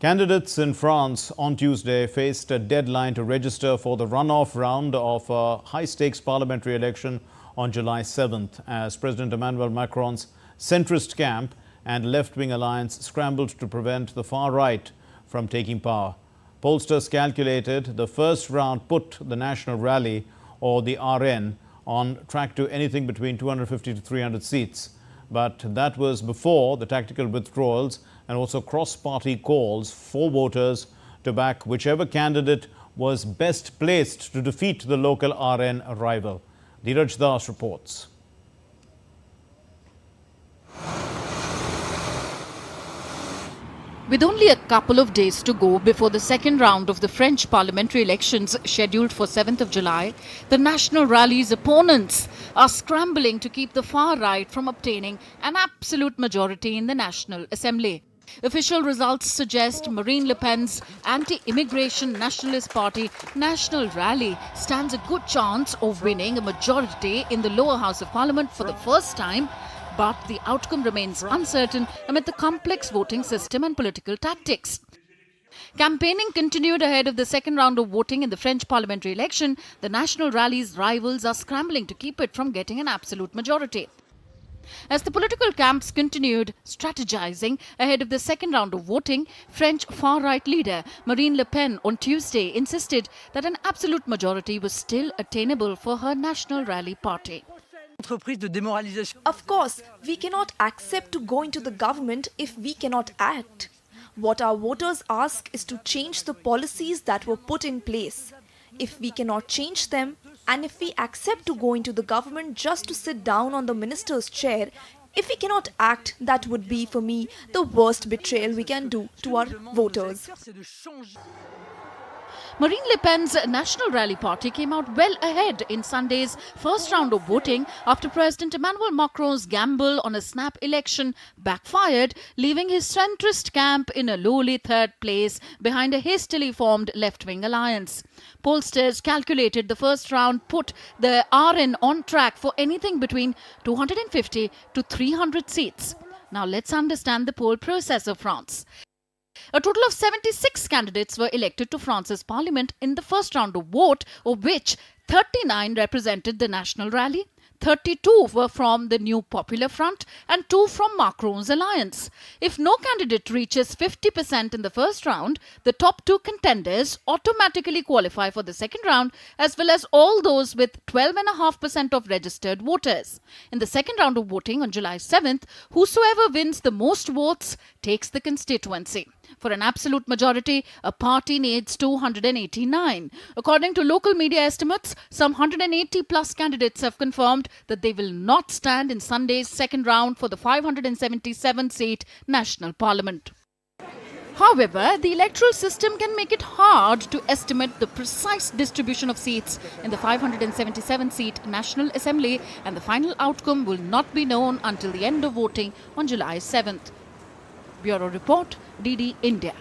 Candidates in France on Tuesday faced a deadline to register for the runoff round of a high-stakes parliamentary election on July 7th as President Emmanuel Macron's centrist camp and left-wing alliance scrambled to prevent the far right from taking power. Pollsters calculated the first round put the National Rally, or the RN, on track to anything between 250 to 300 seats. But that was before the tactical withdrawals and also cross-party calls for voters to back whichever candidate was best placed to defeat the local RN rival. Doordarshan reports. With only a couple of days to go before the second round of the French parliamentary elections scheduled for 7th of July, the National Rally's opponents are scrambling to keep the far right from obtaining an absolute majority in the National Assembly. Official results suggest Marine Le Pen's anti-immigration nationalist party National Rally stands a good chance of winning a majority in the lower house of parliament for the first time, but the outcome remains uncertain amid the complex voting system and political tactics. Campaigning continued ahead of the second round of voting in the French parliamentary election. The National Rally's rivals are scrambling to keep it from getting an absolute majority. As the political camps continued strategizing ahead of the second round of voting, French far-right leader Marine Le Pen on Tuesday insisted that an absolute majority was still attainable for her National Rally party. Of course, we cannot accept to go into the government if we cannot act. What our voters ask is to change the policies that were put in place. If we cannot change them, and if we accept to go into the government just to sit down on the minister's chair, if we cannot act, that would be, for me, the worst betrayal we can do to our voters. Marine Le Pen's National Rally party came out well ahead in Sunday's first round of voting after President Emmanuel Macron's gamble on a snap election backfired, leaving his centrist camp in a lowly third place behind a hastily formed left-wing alliance. Pollsters calculated the first round put the RN on track for anything between 250 to 300 seats. Now let's understand the poll process of France. A total of 76 candidates were elected to France's parliament in the first round of vote, of which 39 represented the National Rally, 32 were from the New Popular Front and 2 from Macron's alliance. If no candidate reaches 50% in the first round, the top 2 contenders automatically qualify for the second round, as well as all those with 12.5% of registered voters. In the second round of voting on July 7th, whosoever wins the most votes takes the constituency. For an absolute majority, a party needs 289. According to local media estimates, some 180 plus candidates have confirmed that they will not stand in Sunday's second round for the 577-seat National Parliament. However, the electoral system can make it hard to estimate the precise distribution of seats in the 577-seat National Assembly, and the final outcome will not be known until the end of voting on July 7th. Bureau Report, DD India.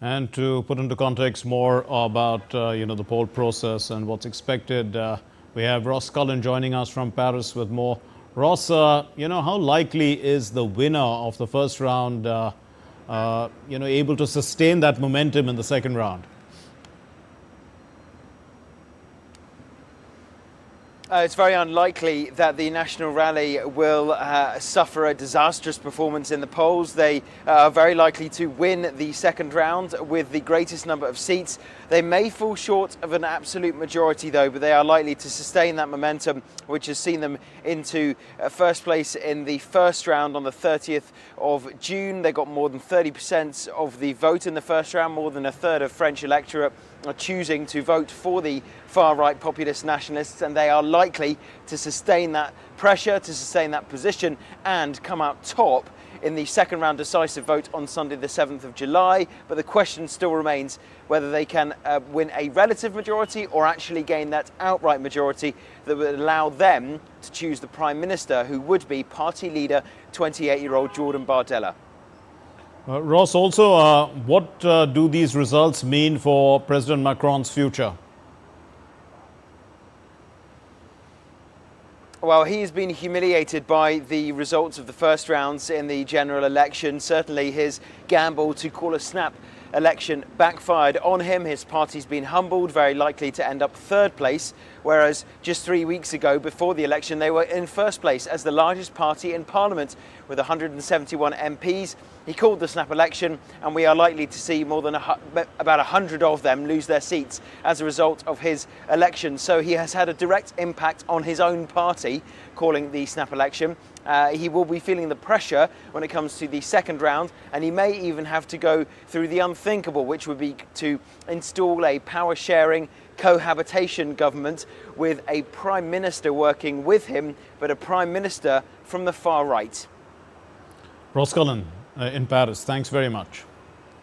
And to put into context more about the poll process and what's expected, we have Ross Cullen joining us from Paris with more. Ross, how likely is the winner of the first round, able to sustain that momentum in the second round? It's very unlikely that the National Rally will suffer a disastrous performance in the polls. They are very likely to win the second round with the greatest number of seats. They may fall short of an absolute majority, though, but they are likely to sustain that momentum, which has seen them into first place in the first round on the 30th of June. They got more than 30% of the vote in the first round. More than a third of French electorate are choosing to vote for the far-right populist nationalists, and they are likely to sustain that pressure, to sustain that position, and come out top in the second round decisive vote on Sunday the 7th of July. But the question still remains whether they can win a relative majority or actually gain that outright majority that would allow them to choose the Prime Minister, who would be party leader 28-year-old Jordan Bardella. Ross, also, what do these results mean for President Macron's future? Well, he has been humiliated by the results of the first rounds in the general election. Certainly his gamble to call a snap election backfired on him. His party's been humbled, very likely to end up third place, whereas just 3 weeks ago, before the election, they were in first place as the largest party in Parliament with 171 MPs. He called the snap election, and we are likely to see more than about 100 of them lose their seats as a result of his election. So he has had a direct impact on his own party, calling the snap election. He will be feeling the pressure when it comes to the second round, and he may even have to go through the unthinkable, which would be to install a power-sharing cohabitation government with a prime minister working with him, but a prime minister from the far right. Ross Cullen in Paris, thanks very much.